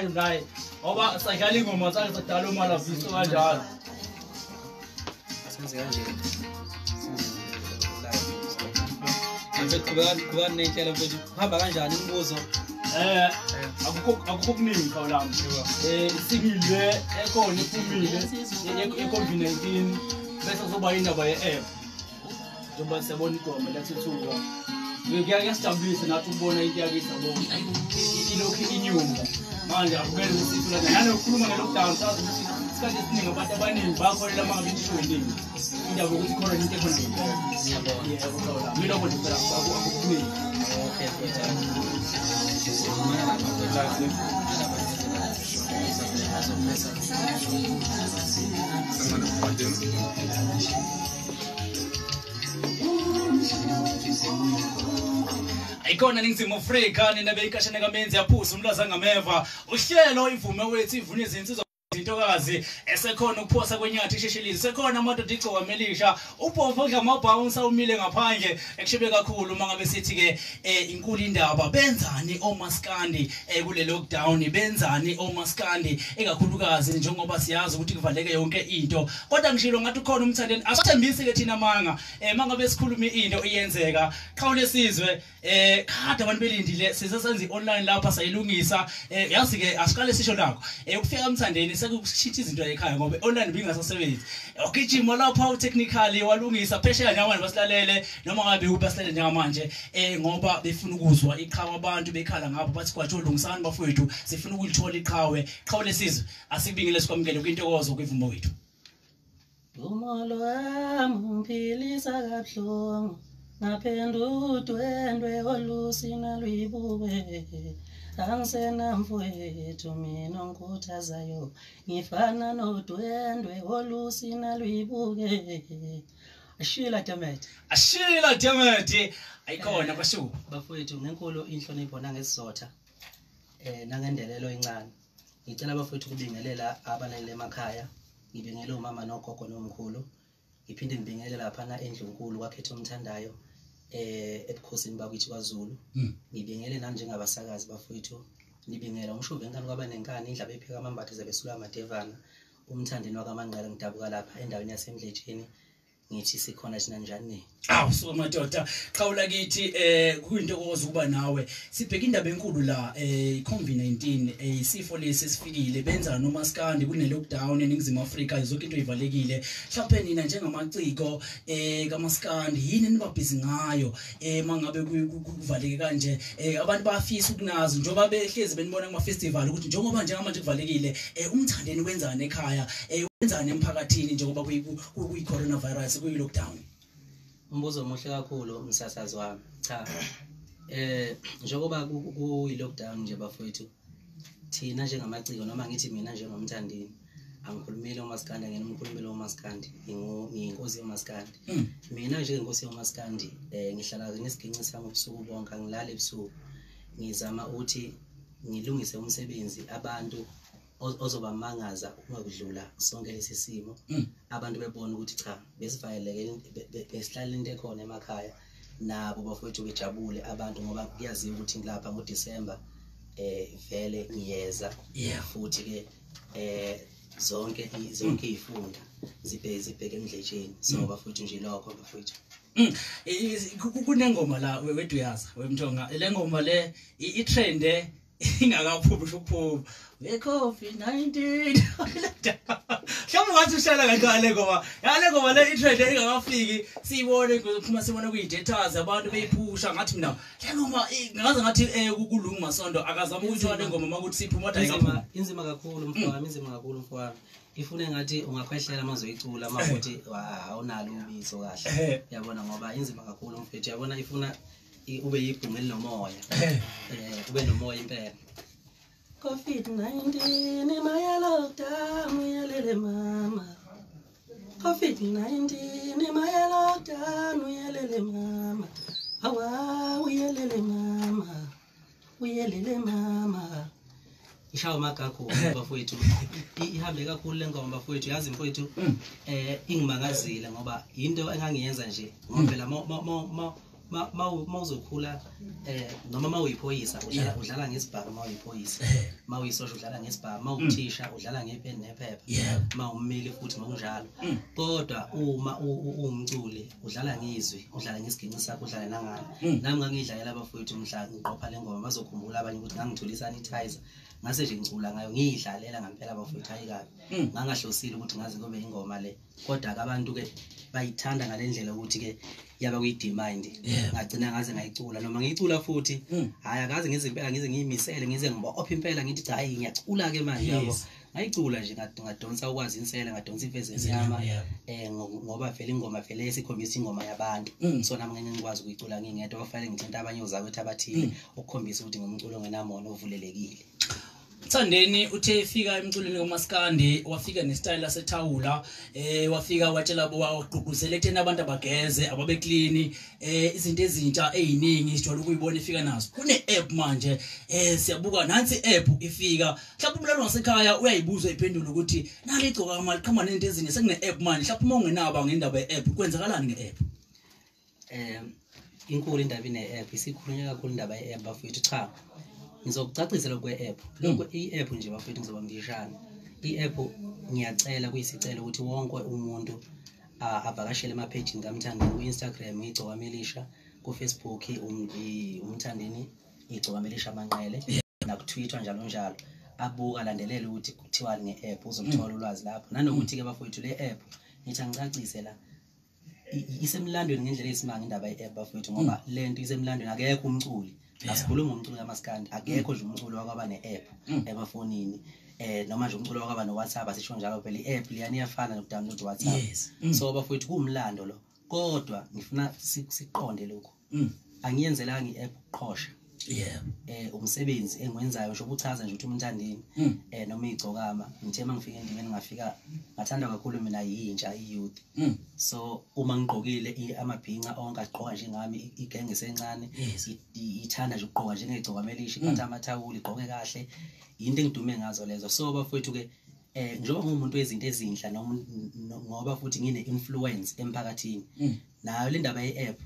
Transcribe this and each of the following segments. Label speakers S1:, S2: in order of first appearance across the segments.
S1: manje naye ngoba sadlala ingoma zakhe zakudala uma laviso kanjalo
S2: senze kanje
S3: kuba nenhlelo mfethu hamba kanjani imibuzo
S1: akukho kuningi khawulami singile ekhona iphumile e-COVID-19 bese kuzoba indaba ye-app njengoba siyabona igoma lathuthuka kuyasijabulisa nathi ukubona into yakithi yabona ilokhu inyumba manje akuvele usithu la nanokukhuluma nge-lockdown sazi ukuthi isikhathi esiningi abantu abaningi bakholela mangabe into ishoyilile indaba yokuthi khona into ekhona ngempela milokho nje phela akukuningi Ikona Ningizimu Afrika ninabe ikashane kamenzi yaphuza umlaza ngameva uhlelo ivume wethu ivune izinsizwa intokazi esekhona ukuphosa kwenyathi isheshelizi sekhona amadoda igcoka melisha uphofu odla amabhounce awumile ngaphandle ekushebe kakhulu mangabe sithi ke inkulu indaba benzani omaskandi kule lockdown benzani omaskandi ekakhulukazi njengoba siyazi ukuthi kuvaleke yonke into kodwa ngishilo ngathi ukhona umthandeni asithembisi ke thina mangabe sikhuluma into iyenzeka qhawule sizwe kade abantu belindile sisesenza online lapha sayilungisa yazi ke asiqale sisho lakho ukufika umthandeni sekushintsha izinto ekhaya ngoba online bingasasebenzi ogijima lapha technically walungisa phesheya njengamanje basilalele noma ngabe ubasilalele njengamanje ngoba befuna ukuzwa iqhawe abantu bekhala ngapha bathi kwathi ulungisana bafowethu sifuna ukulithola iqhawe qhawule sizwe asibingile sikwamukele kwintokozo kwivumo wethu
S2: umolo wami mphilisa kabuhlungu naphenduka udwendwe olusina lwibuke angisena mfowethu mina onkhuthazayo ngifana nodwendwe olusina lwibuke ashila Demet
S1: ayikhona kwashu
S2: bafowethu ngenkulu inhlonipho nangesizotha nangendelelo encane ngicela bafowethu kubingelela abalaleli emakhaya ngibingelela umama nogogo nomkhulu ngiphinde ngibingelela lapha endlunkulu kwakhetha umthandayo ebukhosini bakithi kwaZulu ngibingelela nami njengabasakazi bafowethu ngibingelela umshuve enkani kwabanenkani indlaba epheka amambatha zabesula amadevana umthandeni wakamanqala ngidabuka lapha endaweni yasemdletsheni ngithi sikhona thina njani
S1: so madoda qhawula kithi kuyintokozo ukuba nawe sibheka indaba enkulu la COVID-19 isifo lesi sifikile benza noma skandi kune lockdown eNingizimu Afrika zonke into ivalekile mhlawumbe nina njengamaciko kamaskandi yini nibabhizi ngayo mangabe kuvaleke kanje abantu bayafisa ukunazi njengoba behlezi benibona kuma festival ukuthi njengoba njengamanje kuvalekile umthandeni wenzani ekhaya wenzani emphakathini njengoba kuyi coronavirus kuyi lockdown
S2: umbuzo omuhle kakhulu umsasazi wami cha njengoba kuyi lockdown nje bafowethu thina njengamaciko noma ngithi mina njengomthandeni angikhulumile uMaskandi ngene umkhulumile uMaskandi ngiyinkosi yoMaskandi mina njengenkosi yoMaskandi ngihlala ngesiginci sami ubusuku bonke ngilala ebusuku ngizama ukuthi ngilungise umsebenzi abantu ozobamangaza uma kudlula sonke lesi simo abantu bebona ukuthi cha besifayeleke besihlala into ekhona emakhaya nabo bafowethu bejabule abantu ngoba kuyaziwa ukuthi ngilapha ngoDisemba vele ngiyeza futhi ke zonke izifunda zibheke emdletsheni so bafowethu nje lokho bafowethu
S1: kunengoma la wethu yaza wemthonga le ngoma le itrend ingakaphumi ukuphuma we-COVID-19 hlamba ngathi ushala kancane ngoba yale ngoba le itrend ingakafiki siyibone kuphuma sibone kuyidaters abantu beyiphusha ngathi mina le ngoma ngaze ngathi kulungu masonto akazama ukuthola le ngoma makuthi siphuma kodwa
S2: ayikaphuma inzima kakhulu mfowami inzima kakhulu mfowami ifune ngathi ungakhwehlela amazoyicula amafuthi awunalo ubizo kahle yabona ngoba inzima kakhulu mfethu yabona ifuna ube yibhunga elinomoya ube nomoya impela COVID-19 maya lockdown uyelele mama COVID-19 maya lockdown uyelele mama awa uyelele mama ishawa magakho bafowethu ihambe kakhulu lengoma bafowethu yazi mfowethu ingimangazile ngoba into engangiyenza nje ngoba phela mawuzokhula noma mawuyiphoyisa udlala ngesibhamu mawuyiphoyisa mawuyisosha udlala ngesibhamu mawuthisha udlala ngepeni nephepha mawummeli futhi ngokunjalo kodwa uma uwumculi udlala ngizwi udlala ngesiginci sakho udlala nangani nami ngangidlalela abafowethu umhla ngiqopha le ngoma bazokhumbula abanye ukuthi ngangithula isanitizer ngase nje ngicula ngayo ngiyidlalela ngempela abafowethu ayikabi ngangahlosile ukuthi ngaze kube ingoma le kodwa abantu ke bayithanda ngalendlela ukuthi ke yaba kuyidemand ngagcina ngaze ngayicula noma ngiyicula futhi hayi akaze ngize impela ngize ngiyimisele ngize ngibopha impela ngithi hayi ngiyacula ke manje yabo ngayicula nje ngadonsa ukwazi insele ngadonsa ifeze enyama ngoba vele ingoma vele esikhombisa ingoma yabantu so nami ngeke ngikwazi ukuyicula ngingedwa kufanele ngithinta abanye ozakwethu abathile ukukhombisa ukuthi ngumculo ongenamono ovulelekile.
S1: Thandeni uthe efika emculweni komaskandi wafika nestyle lasethawula wafika watshela waqhuquzela ekutheni abantu abageze ababe clean izinto ezintsha eziningi sijwayele ukuyibona ifika nazo kune app manje siyabuka nansi app ifika mhlawumbe umlalo wasekhaya uyayibuza iphendula ukuthi naligcoka mali qhama nento ezinye sekune app manje mhlawumbe uma ungenaba ngendaba ye app kwenzakalani nge app
S2: inkulu indaba ine app isikhulunywa kakhulu indaba ye app bafowethu cha ngizokucacisela kwe-app lokho i-app nje bafowethu ngizoba mbishana i-app ngiyacela kuyisicelo ukuthi wonke umuntu avakashele ama-page kaMthandeni ku-Instagram igcoka Melisha ku-Facebook uMthandeni igcoka Melisha Manqele naku-Twitter njalo njalo abuka landelele ukuthi kuthiwa nge-app uzomthola ulwazi lapho nanokuthi ke bafowethu le app ngithi ngicacise la isemlandweni ngendlela esimanga indaba ye-app bafowethu ngoba lento isemlandweni akekho umculi asikhuluma ngomculo kaMaskandi akekho nje umculo wakwaba ne-app emafonini noma nje umculo wakwaba no-WhatsApp asisho njalo phela i-app liyani iyafana nokudownload WhatsApp so bafowethu kumlando lo kodwa ngifuna siqonde lokho angiyenzelanga i-app uqhosha umsebenzi engiwenzayo nje ubuchaza nje ukuthi uMthandeni noma igcokama ngithe mangifika endimeni ngafika ngathanda kakhulu mina yintsha iyouth so uma ngigqokile amabhinqa onke agqoka njengami igenge sencane ithanda nje ukugqoka njengegcoka Melisha iphatha amathawuli igqoke kahle into engidume ngazo lezo so bafowethu ke njengoba ngumuntu wezinto ezinhla noma ngoba futhi ngine influence emphakathini nayo le ndaba ye-app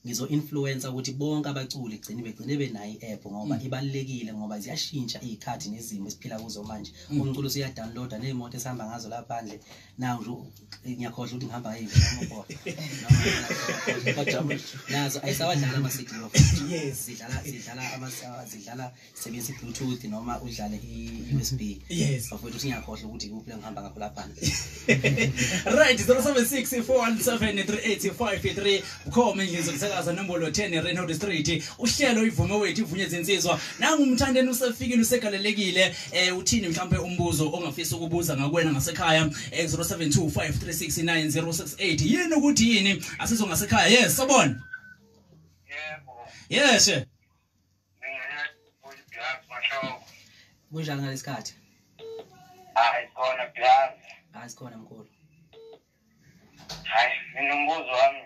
S2: ngizo-influencer ukuthi bonke abaculi begcine benayo i-app ngoba ibalulekile ngoba ziyashintsha izikhathi nezimo esiphila kuzo manje umculo usiyadownloada nezimoto esihamba ngazo lapha phandle nawo nje ngiyakhohlwa ukuthi ngihamba ngayivela nazo ayisawadlala ama-signal zidlala sebenzisa i-Bluetooth noma udlale i-USB bafowethu ukuthi ngiyakhohlwa ukuthi kuphi la ngihamba ngakho lapha
S1: right 076 417 3853 ukhome ngizokuthatha nombolo 10 Renault Street uhlelo ivume wethu ivunywe zinsizwa nangumthandeni usefikile usegalelekile uthini mhlambe umbuzo ongafisa ukubuza ngakwena ngasekhaya 0725369068 yini ukuthi yini asizwe ngasekhaya yes sabona yebo yes
S2: kunjani ngalesikhathi
S4: khona Byazi
S2: asikhona mkhulu
S4: hayi nginombuzo wami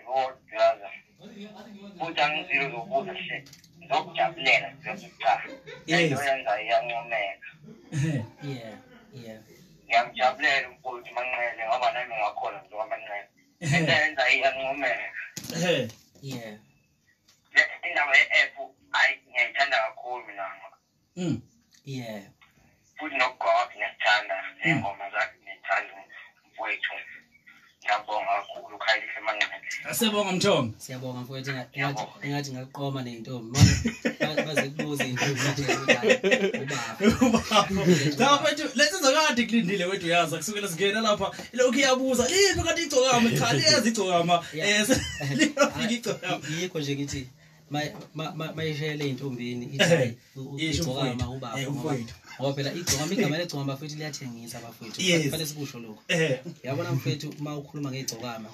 S4: Byazi uthi angizilo zobuza nje zokujabulela zokucha yenza iyancomeka ngiyamjabulela ukuthi Manqele ngoba nami ngakhona nje Manqele yenza iyancomeka indaba ye-app hayi ngiyayithanda kakhulu mina futhi nokugqoka ngiyakthanda nengoma zakhe ngiyithanda mfowethu ngiyabonga kakhulu Khayelihle Manqele
S1: asebonga Mthombo
S2: siyabonga mfowethu engathi ngaqoma nentombi baze kubuza intombi nje ubaba
S1: mfowethu lesizokade kulindile wethu yazi kusukela singena lapha lokhu iyabuza lipi kade igcokama cha liyazi igcokama liyafika igcokama
S2: yikho nje ngithi mayishele intombini ithi igcokama ubaba ngoba phela igcokama igama legcokama futhi liyathengisa abafowethu kufanele sikusho lokho yabona mfowethu uma ukhuluma ngegcokama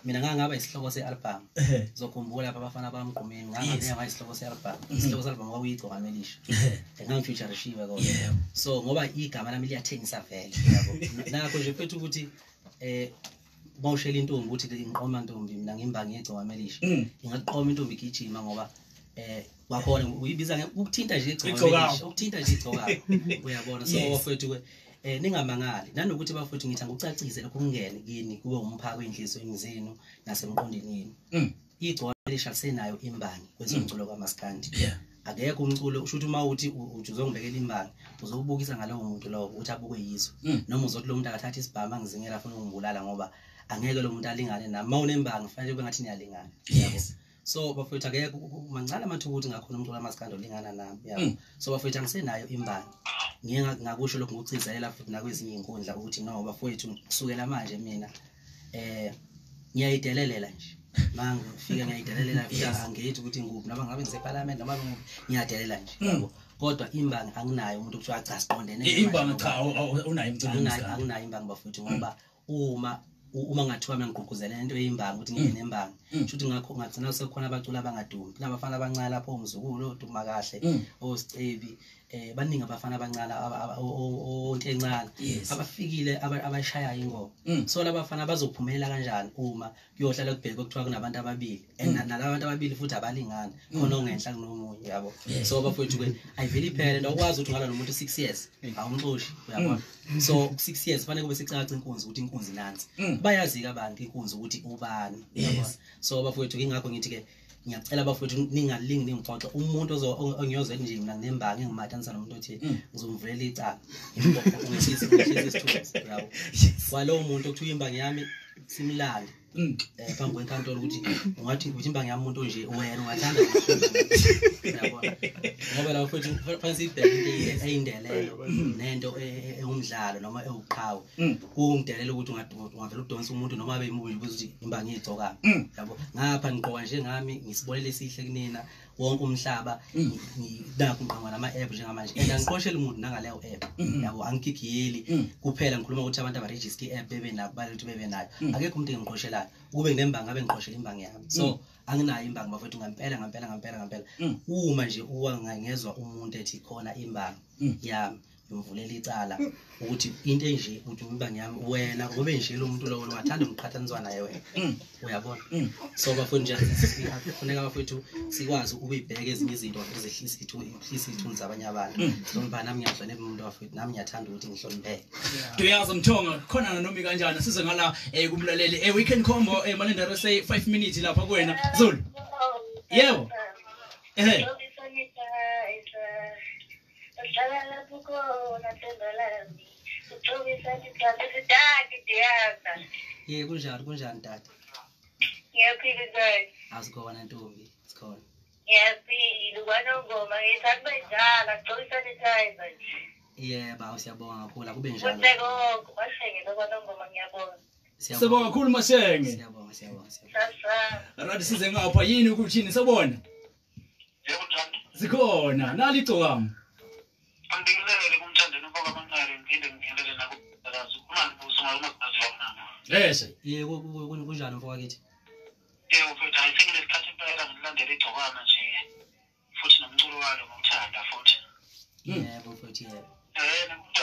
S2: mina ngangaba isihloko se-album zokhumbula lapha abafana bamgqumeni ngangaba isihloko se-album isihloko se-album kwakuyigcoka Melisha ngangifeature Shiva kodwa so ngoba igama lami liyathengisa vele yabo nakho nje mfowethu ukuthi bawushela intombi ukuthi ngiqoma ntombi mina ngimba ngegcoka Melisha ingaqoma intombi igijima ngoba wakhona uyibiza ukuthinta nje igcoka ukuthinta nje igcoka uyabona so bafowethu ningamangali nanokuthi bafowethu ngithi ngikucacise lokho kungene kini kube umphako enhlizweni zenu nasemqondeni yenu igcona lishalisenayo imbangi kwezomculo kaMaskandi
S1: Yeah.
S2: akekho umculo ushuthi uma uthi uzongibekela imbangi uzobukisa ngalowo muntu lowo uthi abuke yizo noma uzothi lo muntu akathatha isibhama ngizingela afuna ukungibulala ngoba angeke lo muntu alingane nami mawunembangi fanele kube ngathi niyalingana yabo so bafethu akekho mancane amathuba ukuthi ngakhona umculo kaMaskandi olingana nami yabo so bafethu angisenayo imbangi ngiye ngakusho lokho ngokucizelela futhi nakwezinye inkundla ukuthi no bafethu kusukela manje mina ngiyayidelelela nje manje fika ngiyayidelelela fika angithi ukuthi nguphi noma ngabe ngiseparlament noma ngiyadelela nje yabo kodwa imbangi anginayo umuntu kuthiwa cha siqondene
S1: imbangi cha unayo umculo
S2: anginayo imbangi bafethu ngoba uma ngathiwa mina ngigqugquzela into eyimbangi ukuthi ngibe nembangi futhi ngakho ngagcina sekukhona abacula abangadumi kunabafana abancane lapho umzukulu oduma kahle osicebi baningi abafana abancane onke encane abafikile abashaya ingoma so labafana bazophumelela kanjani uma kuyohlala kubheke kuthiwa kunabantu ababili nalabantu ababili futhi abalingani khona ongenhla kunomunye yabo so bafethu ke ayiveli phela lokwazi ukuthi ngala nomuntu 6 years awumxoshi uyabona so 6 years fanele kube sicaca inkunzi ukuthi inkunzi nansi bayazi abantu inkunzi ukuthi ubani yabona so bafethu ingakho ngithi ke ngiyacela abafethu ningalingi ningixoxa umuntu ongiyozela nje mina nginembangi engimatanisa nomuntu othi ngizomvulela icala ngisize isithunzi yabo kwalowo muntu okuthiwa imbangi yami simlande phambi kwenkantolo ukuthi ungathi ukuthi imbangi yami umuntu nje wena ungathanda yabona ngoba la futhi fanele ibheke eyindelelo nento eumdlalo noma ewuqhawe kungidelela ukuthi ungavela udonsa umuntu noma abe imubi ukuthi imbangi igcoka yabo ngapha ngiqoka nje ngami ngisibonele sihle kunina wonke umhlaba ngidakho ngiqhamuka nama-app njengamanje and angiqosheli umuntu nangaleyo app yabo angigigiyeli kuphela ngikhuluma ukuthi abantu abaregister i-app bebe nabo balukuthi bebe nayo akekho umuntu engiqoshelayo kube nginembangi abe ngiqoshela imbangi yami so anginayo imbangi bafethu ngampela uma nje uwangangezwa umuntu ethi khona imbangi yami ngimvulela icala ukuthi into enje ukuthi imbangi yami wena ngoba nje lo muntu lo ungathanda umqhathaniswa naye wena uyabona so bafethu nje kufuneka bafethu sikwazi ukubibheka ezinye izinto ezehlisa isithunzi zabanye abantu ngoba nami ngiyahlonipha umuntu bafethu nami ngiyathanda ukuthi ngihlonipheke
S1: Duyaza Mthonga khona nomi kanjani size ngala kumlaleli weekend combo Malindare say 5 minutes lapha kuwena Zulu yebo
S2: kunjani tata
S4: Ngiyaphila
S2: asikhona ntombi sikhona
S4: ngiyaphila kwanongoma ngithanda njalo agcokisa sanitizer
S2: yebo siyabonga kakhulu kube njalo
S4: Kutheko kwashenge kwanongoma ngiyabonga
S1: Sibonga kakhulu Mashenge
S2: siyabonga
S4: sasa
S1: Radi size ngapha yini ukuthini sabona
S4: Yebo njani
S1: Sikhona nali icokami
S4: Angibingelele kumthandeni ubaba kaMncane ngide ngibingelele nabo balazi uma usungala umagazi wona
S1: Eshe
S2: yebo kunjani mfowethu
S4: Yebo futhi ayithengile isikhathi impela ngilandela igcokama nje futhi nomculo walo ngomthanda futhi
S2: yebo mfowethu yebo
S4: nakuthi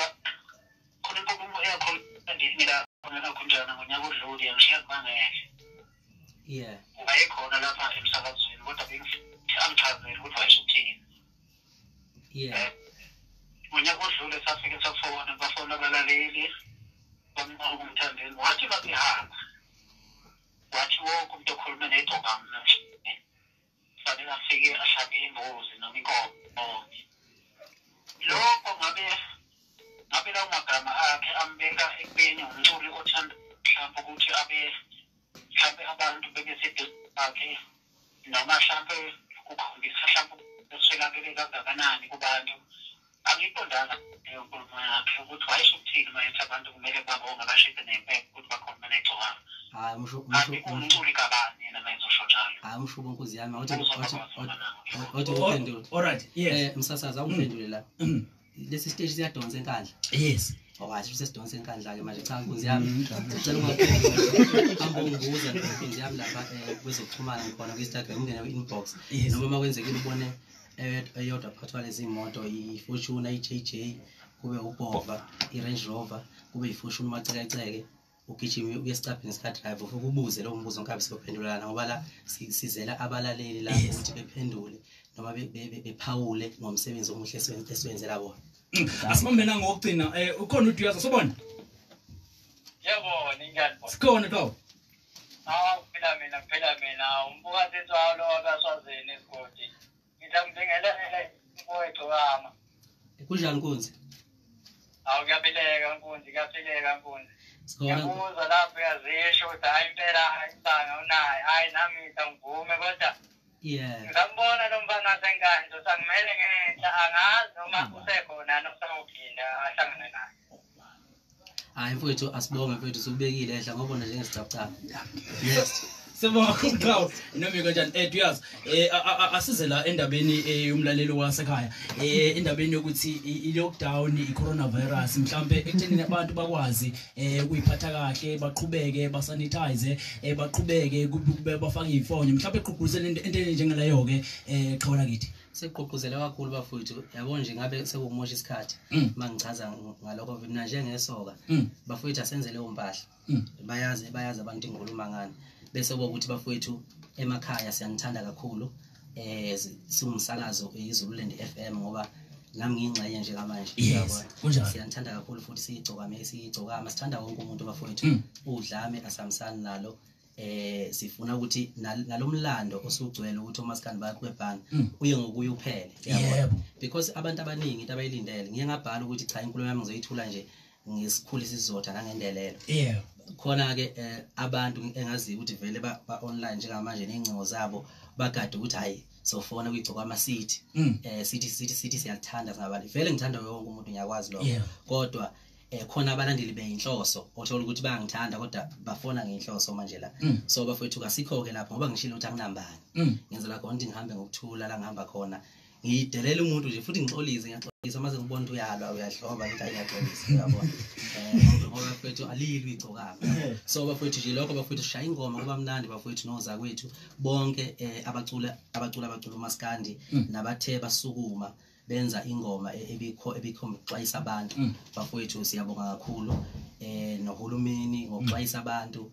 S4: khona inkomo yakho andiyila ngena kunjani ngonyaka odlule ngishiya kubangele
S2: yeah
S4: ungayikhona lapha emsakazweni kodwa bengichazela ukuthi wayeshuthini
S2: yeah
S4: ngonyaka odlule safike safona bafona abalaleli bamnqoka kumthandeni wathi basihamba wathi wonke umuntu okhuluma negcokama namhlanje fanele afike ahlabe imbuzi noma inkomo lokho ngabe lawo magama akhe ambeka ekubeni umculi othanda mhlawumbe ukuthi abe mhlawumbe abantu bebeseduze bakhe noma mhlawumbe ukukhombisa mhlawumbe eswelakele kangakanani kubantu angiqondanga leyo nkulumo yakhe ukuthi wayesho ukuthini mayethi abantu kumele babonge bashise nempela ukuthi bakhuluma negcokama
S2: hayi musho
S4: umculi kabani yena mayezosho njalo
S2: hayi musho bonkozi yami wathi uphendule
S1: alright yes
S2: msasaza awuphendule la lesi stage siyadonsa enkandla
S1: yes
S2: wathi sesidonsa enkandla ke manje cha nkunzi yami ngicela ungaphendula hamba ungibuza nkunzi yami lapha kwezokuxhumana ngikhona ku-Instagram ungene ku-inbox noma makwenzekile ubone eyodwa phakathi kwalezi imoto i-Fortuna i-JJ kube ubhova i-Range Rover kube i-Fortuna umacekeceke ugijime uyesicabhini nesikhathi drive ufike ubuze lo mbuzo ngikabe siyophendulana ngoba la sizela abalaleli la ukuthi bephendule noma bephawule ngomsebenzi omuhle esiwenzela bona
S1: Asimambe nangokugcina ukhona uDuyaza sobona
S4: yebo ninjani
S1: Sikhona kawo
S4: phela mina umbuka seswalo akaswazini isigodi. Ngizamdingelele mfowethu wami.
S2: Kunjani Nkunzi?
S4: Kuyaphileka Nkunzi. Ngiyabuza lapho yazisho ukuthi hayi impela ibanga unayo. Hayi nami ngivume kodwa
S2: yeah.
S4: Ngizambona lo mfana wasenkanto sangimele ngenhla angazi noma usekhona nokusawuphinda ahlangane naye.
S2: Hayi mfowethu asibonge mfowethu subekile ehla ngoba bona njengesicapcapa. Yes.
S1: Sibonga kakhulu noma kanjani uyazi asize la endabeni yomlalelo wasekhaya endabeni yokuthi i-lockdown i-coronavirus mhlambe ekuthenini abantu bakwazi ukuyiphatha kahle baqhubeke basanitize baqhubeke kube bafake ifonyo mhlambe eqhugquzela into njengaleyo ke qhawula kithi
S2: seqhugquzela kakhulu bafowethu yabo nje ngabe sekumusha isikhathi mangichaza ngalokho mina njengesoka bafowethu asenzele umpahla bayazi abantu inguluma ngani bese ukuthi bafowethu emakhaya siyanithanda kakhulu siwumsakazo iZululand FM ngoba nami ngingxenye nje kamanje
S1: uyabona
S2: siyanithanda kakhulu futhi siyigcokama sithanda wonke umuntu bafowethu udlame asamsani nalo sifuna ukuthi nalomlando osugcwele ukuthi uMaskandi bayakwebhana uye ngokuye uphele yabo because abantu abaningi into abayilindele ngiye ngabhala ukuthi cha inkulumo yami ngizoyithula nje ngesikhulu isizotha nangendelelo khona ke abantu engazi ukuthi vele ba online njengamanje nezingcingo zabo bagade ukuthi hayi sofona kuyigcoka ama city city siyathanda singabali vele ngithanda wonke umuntu ngiyakwazi lokho kodwa khona abalandeli beyinhloso othola ukuthi bayangithanda kodwa bafona ngenhloso manje la so bafowethu kasikho ke lapho ngoba ngishilo ukuthi anginambani ngenzela khona ukuthi ngihambe ngokuthula la ngihamba khona ngidelela umuntu nje futhi ngiyaxolisa mase ngibona ukuthi uyalwa uyahloba ukuthi ayaxolisa uyabona ngoba bafowethu alili igcokama so bafowethu nje lokho bafowethu shaya ingoma kuba mnandi bafowethu noza kwethu bonke abacula uMaskandi nabathe basukuma benza ingoma ebikhombixwayisa abantu bafowethu siyabonga kakhulu nohulumeni ngokuxwayisa abantu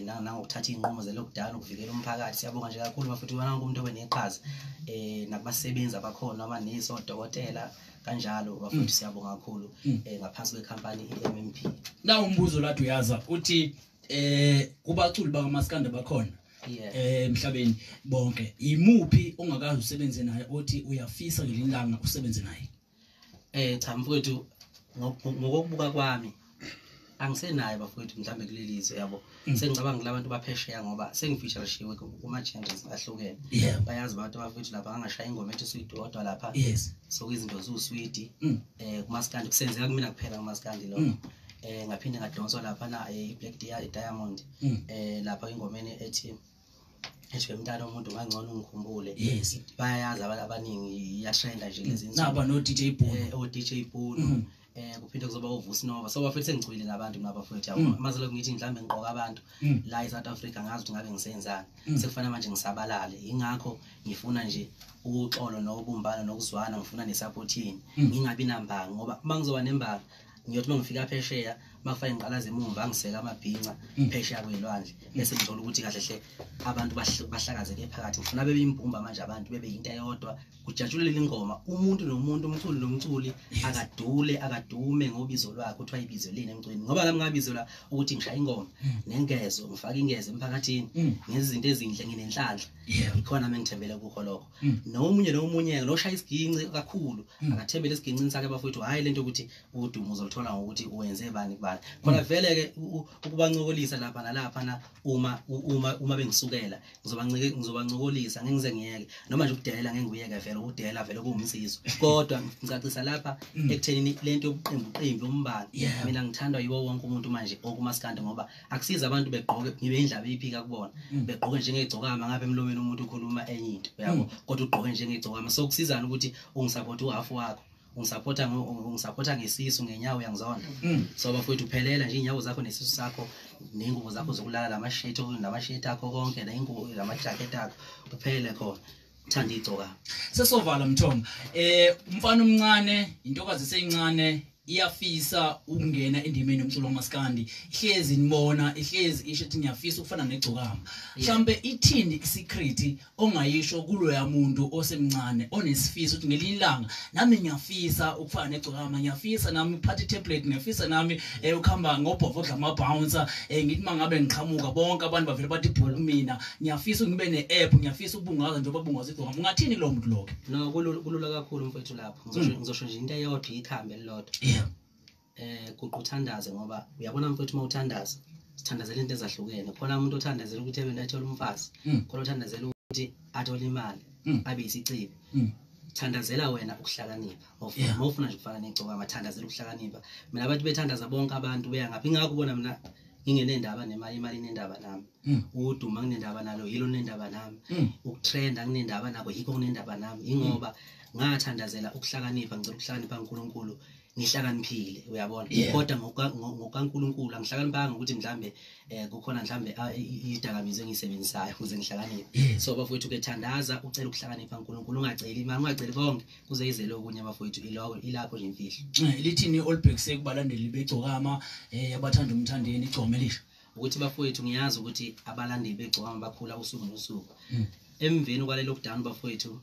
S2: nangokuthatha inqumo ze-lockdown ukuvikela umphakathi siyabonga nje kakhulu bafowethu wonke umuntu obeneqhaza nakubasebenzi abakhona amanesi odokotela kanjalo bafowethu siyabonga kakhulu ngaphansi kwekhampani iMMP.
S1: La umbuzo lathi uyaza uthi kubaculi bakaMaskandi bakhona emhlabeni bonke imuphi ongakazi usebenze naye othi uyafisa ngelilanga usebenze naye
S2: cha mfowethu ngokubuka kwami angisenayo bafowethu mhlambe kulelizwe yabo sengicabanga labantu baphesheya ngoba sengifeatureshiwe kuma changes ahlukene bayazi abantu bafowethu lapha angashaya ingoma ethi suyidodwa lapha so izinto zusweet kuMaskandi kusenzeka kumina kuphela kuMaskandi lokho ngaphinde ngadonswa lapha na iBlack Diamond lapha ingomeni ethi mntana umuntu ngangcono ngikhumbule bayazi abantu abaningi iyatrenda nje lezi insuku
S1: naba no DJ Bono
S2: DJ Bono kuphinde kuzoba uVusi Nova so bafethu sengicwile nabantu nabafethu yabo mase lokho ngithi mhlambe ngiqoka abantu la eSouth Africa ngazi ukuthi ngabe ngisenzani sekufana manje ngisabalale ingakho ngifuna nje ukuxolo nokubumbana nokuzwana ngifuna nesupport yini ngingabi nambanga ngoba mangizoba nembanga ngiyothi mangifika phesheya makufake ngiqalaze emumva angiseka amabhinca phesheya kwelwandle bese ngithola ukuthi kahle hle abantu bahlakazeke phakathi ngifuna bebe imbumba manje abantu bebe into eyodwa kujatshulele ingoma umuntu nomuntu umculi nomculi akadume ngobizo lwakhe kuthiwa ibizo leni emcweni ngoba nami ngabizela ukuthi ngishaya ingoma nengezo ngifaka ingeze emphakathini ngezinto ezinhle nginenhlanhla ikhona mengithembele kukho lokho nomunye loshaya isiginci kakhulu akathembele esigincini sakhe bafowethu hayi lento ukuthi udumo uzolithola ngokuthi uwenze bani kubani khona vele ke ukubancokolisa lapha nalapha na uma bengisukela ngizobancokolisa ngengize ngiyeke noma nje ukudelela ngengiyeke vele ukudela vele kuwumsizo kodwa ngicacisa lapha ekuthenini lento uqembu umbani mina ngithandwa yiwo wonke umuntu manje okuMaskandi ngoba akusiza abantu begqoke ngibe indlaba iphika kubona begqoke njengegcokama ngabe emlomeni umuntu ukhuluma enye into yabo kodwa ugqoke njengegcokama so kusizana ukuthi ungisupporta uhafu wakho ungisupporta ngesisu ngenyawo yangizonda so bafowethu uphelela nje inyawo zakho nesisu sakho nengubo zakho zokulala lamashirt akho konke nengubo lamajacket akho uphele khona uthanda igcoka
S1: sesovala Mthombo umfana omncane intokazi eseyincane iyafisa ukungena endimeni yomculo wamaskandi ihlezi nibona ihlezi isho ukuthi ngiyafisa ukufana negcokama mhlambe ithini isecret ongayisho kulo yamuntu osemncane onesifiso ukuthi ngelilanga nami ngiyafisa ukufana negcokama ngiyafisa nami uphathe tablet ngiyafisa nami ukhamba ngobhovo odla ama bouncer ngithi mangabe ngiqhamuka bonke abantu bavele bathi mina ngiyafisa ngibe ne-app ngiyafisa ukubungaza njengoba bungaza igcokama ungathini lo muntu lokho
S2: no kulula kakhulu mfethu lapho ngizosho nje into eyodwa ikhambe lelodwa kuquthandaze ngoba uyabona mfethu mawuthandaza sithandazela into ezahlukene khona umuntu othandazela ukuthi ebe nathola umfazi khona othandazela ukuthi athole imali abe isicibi thandazela wena ukuhlakanipha mawufuna nje ukufana negcokama thandazela ukuhlakanipha mina abantu bethandaza bonke abantu beya ngaphi ingakho ubona mina ngingenendaba nemali imali inendaba nami uduma kunendaba nalo yilo nendaba nami ukutrenda kunendaba nako yikho kunendaba nami ingoba ngathandazela ukuhlakanipha ngicela ukuhlakanipha uNkulunkulu ngihlakaniphile uyabona kodwa ngokaNkulunkulu angihlakaniphanga ukuthi mhlambe kukhona mhlambe idakamizo engisebenzisayo ukuze ngihlakaniphe so bafowethu ke thandaza ucela ukuhlakanipha uNkulunkulu ungaceli imali ungaceli konke kuze izele okunye bafowethu ilapho nje imfihlo
S1: lithini olbhekise kubalandeli begcokama abathanda umthandeni igcomelisha
S2: ukuthi bafowethu ngiyazi ukuthi abalandeli begcokama bakhula usuku nosuku emveni kwale lockdown bafowethu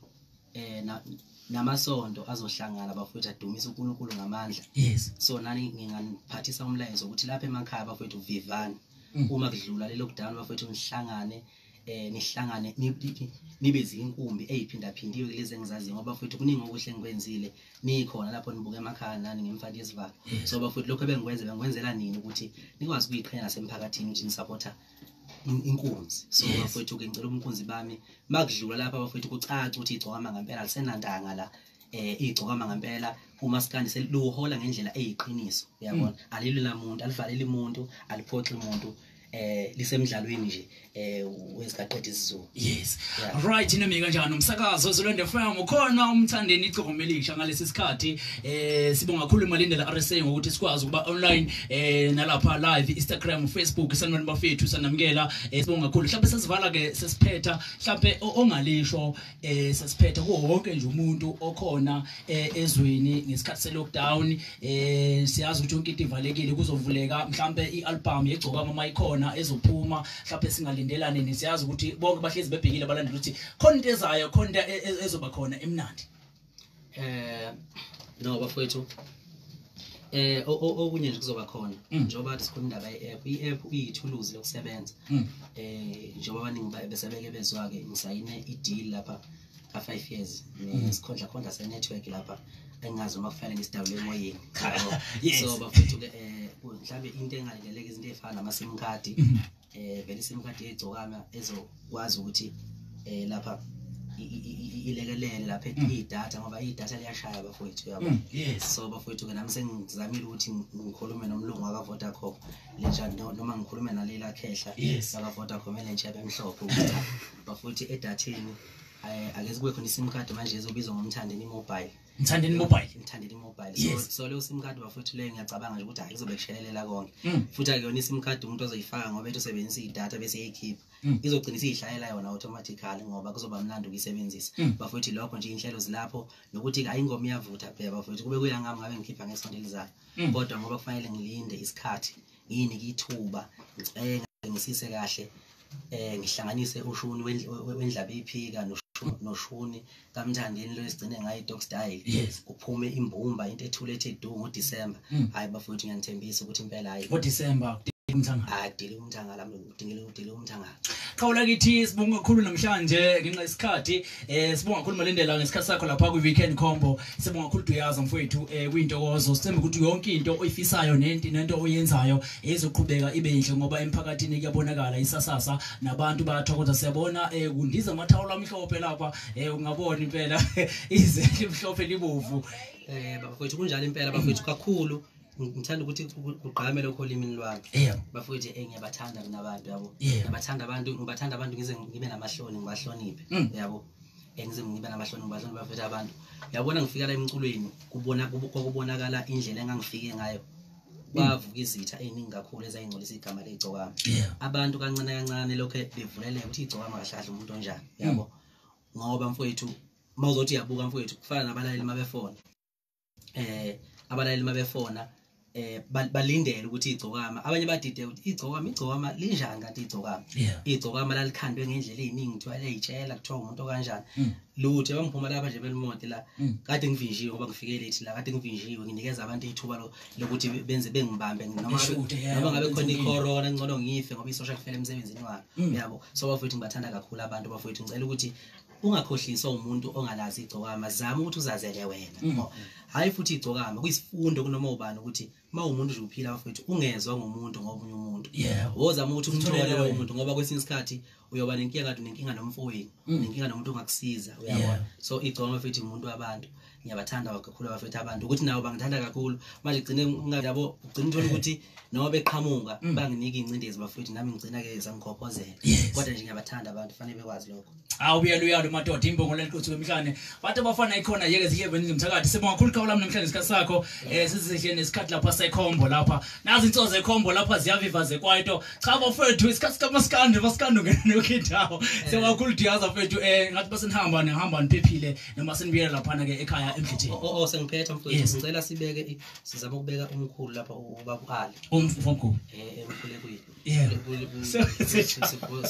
S2: namasonto azohlangana bafowethu adumisa uNkulunkulu ngamandla so nani nginganiphathisa umlayezo ukuthi lapha emakhaya bafowethu vivani uma kudlula le lockdown bafowethu nihlangane nibe zinkumbi eziphindaphindiwe kulezi engizaziyo ngoba bafowethu kuningi okuhle engikwenzile nikhona lapho nibuka emakhaya nani ngemfati yesivalo so bafowethu lokho bengikwenzela nini ukuthi nikwazi ukuyiqhenya nasemphakathini ukuthi nisupporta inkunzi so bafowethu ke ngicela umkunzi bami makudlula lapha bafowethu kucaca ukuthi igcokama ngempela lisenandanga la igcokama ngempela umaskandi seluhola ngendlela eyiqiniso uyabona alilo lamuntu alivaleli umuntu aliphoxi umuntu lisemidlalweni nje wezigaqedwe isizulu
S1: right nami kanjani umsakazo Zolonde FM ukhona umthandeni igcomelisha ngalesi sikhathi sibonga kakhulu imalindela RSA ngokuthi sikwazi ukuba online nalapha live Instagram Facebook sanibona bafethu sanamukela sibonga kakhulu mhlawumbe sesivala ke sesiphetha mhlawumbe ongalisho sesiphetha wonke nje umuntu okhona ezweni ngesikhathi se lockdown siyazi ukuthi yonke into ivalekile kuzovuleka mhlawumbe ialbum yegcokama mayikhona ezophuma mhlawumbe singalindelane nisiyazi ukuthi bonke bahlezi bebhekile abalandeli ukuthi khona into ezayo khona ezoba khona emnandi
S2: no bafowethu okunye nje kuzoba khona njengoba sikhuluma indaba i-app uyithuluzi lokusebenza njengoba abaningi besebeke bezwa ke ngisayine i-deal lapha ka 5 years nesikhondla se network lapha engazi uma kufanele ngisidawule emoyeni so bafowethu ke mhlawumbe into engalindeleke izinto ezifana nama sim card vele sim card yegcokama ezokwazi ukuthi lapha ilekelele lapha idata ngoba idata liyashaya bafowethu yabo so bafowethu ke nami sengizamile ukuthi ngikhulume nomlungu waka Vodacom lenja noma ngikhulume nalela khehla waka Vodacom elenja bemhlophe ukuthi bafowethu edatheni akeze kube khona isim card manje ezobizwa ngomthandeni mobile so leyo sim card bafowethu le ngiyacabanga nje ukuthi hayi kuzobe kushelelela konke futhi ake yona isim card umuntu ozoyifaka ngoba ethi usebenzisa idata bese eyikhipha izogcinisa ihlayela yona automatically ngoba kuzoba mnandi ukuyisebenzisa bafowethu lokho nje inhlelo zilapho nokuthi hayi ingoma iyavutha phela bafowethu kube kuyangami ngabe ngikhipha ngesonto elizayo kodwa ngoba kufanele ngilinde isikhathi yini kithuba ngisise kahle ngihlanganise ushuni wendlaba ephika noshuni kamthandeni lo esigcine ngayi dog style kuphume imbumba into ethule ethe du ngoDecember hayi bafowethu ngiyanithembisa ukuthi impela hayi
S1: ngoDecember umthanga
S2: adile umthanga lami udingile umthanga
S1: khawula kithi sibonga kakhulu namhlanje ngenxa isikhathi sibonga kakhulu malindela ngesikhathi sakho lapha ku weekend combo sibonga kakhulu duyaza mfowethu kuyintokozo sithemba ukuthi yonke into oyifisayo nento oyenzayo ezoqhubeka ibe inhle ngoba emphakathini kuyabonakala isasasa nabantu bayathokoza siyabona kundiza amathawula amhlophe lapha ungabona impela izeli emhlophe libovu
S2: bafowethu kunjalo impela bafowethu kakhulu ngithanda ukuthi kuqhame lokho limini lwami bafowethu ngiyabathanda mina abantu yabo ngibathanda abantu ngize ngibe namahloni ngibahloniphe yabo ngize ngibe namahloni ngibahloniphe bafowethu abantu yabona ngifika la emculweni kubonakala indlela engangifike ngayo bavuka izitha eziningi kakhulu ezayingcolisa igama legcokama abantu kancane lokho bevuleleka ukuthi igcokama kahlahle umuntu onjani yabo ngoba mfowethu mawuzothi yabuka mfowethu kufana nabalaleli mabefona abalaleli mabefona balindele ukuthi igcokama abanye badide ukuthi igcokama linjani kanti igcokama lalikhandwe ngendlela eziningi kuthiwa leyitshela kuthiwa umuntu okanjani lutho bangiphuma lapha nje belimoto la kade ngivinjiwe ngoba ngifike late la kade ngivinjiwe nginikeza abantu ithuba lokuthi benze bengibambe noma ngabe khona icorona ngcono ngife ngoba isosha kufela emsebenzini wami yabo so bafowethu ngibathanda kakhulu abantu bafowethu ngicela ukuthi ungakhohliswa umuntu ongalazi igcokama zama ukuthi uzazele wena hayi futhi igcokama kuyisifundo kunoma ubani ukuthi umuntu nje uphila bafowethu ungezwa ngomuntu ngomunye umuntu wozama ukuthi umthole lowo muntu ngoba kwesinye isikhathi uyoba nenkinga nomfowenu nenkinga nomuntu ongakusiza uyabona so igcokama futhi umuntu wabantu ngiyabathanda kakhulu bafethu abantu ukuthi nawo bangithanda kakhulu manje gcine ngiyabo ugcina uthola ukuthi noma beqhamuka banginika incindezi bafethu nami ngicina ke sangikhophozela kodwa nje ngiyabathanda abantu fanele bekwazi lokho
S1: uyalo madoda imbongo lenhluthu kwemhlanje bathi abafana ikhona yeke ziyebeni ngimthakathi sibonga kakhulu khawula namhlanje isikhathi sakho sizihle nesikhathi lapha sekhombo lapha nazi intozo zekhombo lapha ziyaviva zekwaito cha bafethu isikhathi kamaskandi ngene nokhindawo sibonga diyaza bafethu ngathi basenihamba niphephile noma senibuyela lapha ke ekhaya emhlithini
S2: sengiphetha mfowethu ngicela sibeke sizama ukubeka umkhulu lapha ubaba Ali
S1: umfomkhulu
S2: umkhulu kuyini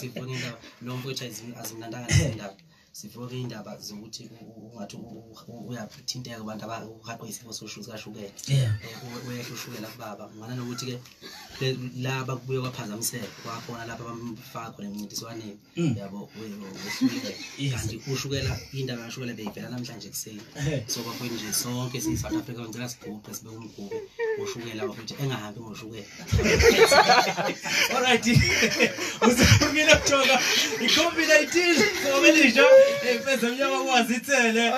S2: sifuna indaba lo mfowethu azimnandanga indaba sifuna indaba zokuthi ungathi uyathinteka abantu abahaqwe isifo soshukela uyahlushukela kubaba ngana nokuthi ke laba kubuye kwaphazamiseka kwakhona lapha bamfaka khona emncintiswaneni yabo kanti ushukela indaba yashukela beyivela namhlanje kuseni so bafowethu nje sonke siyi-South Africa ngicela sigubhe sibe umgube ushukela bafowethu engahambi ngoshukela
S1: alright usephumile kujoka i-COVID-19 sobelisha pesa mnyama kwazithele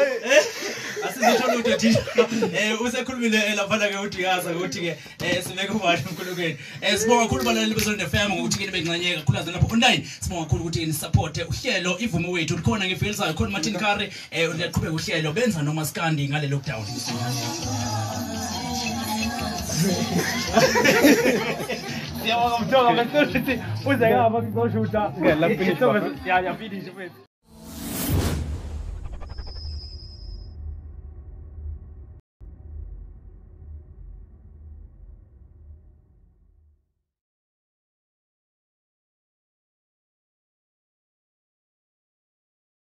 S1: asizothola ukuthi thina usekhulumile lapha ke uDiyaza ukuthi ke sibeke ubani uNkulunkulu sibonga kakhulu balaleli beZone FM ukuthi ke bengincanyeka kakhulu lapho online sibonga kakhulu ukuthi ni support uhlelo ivume wethu likhona ngefilisayo khona Martin Kare uyaqhubeka uhlelo benza noma skandi ngale lockdown
S5: siyabonga mthoka bese uthi uze ngapha ngizoshuta ngela finish ya finish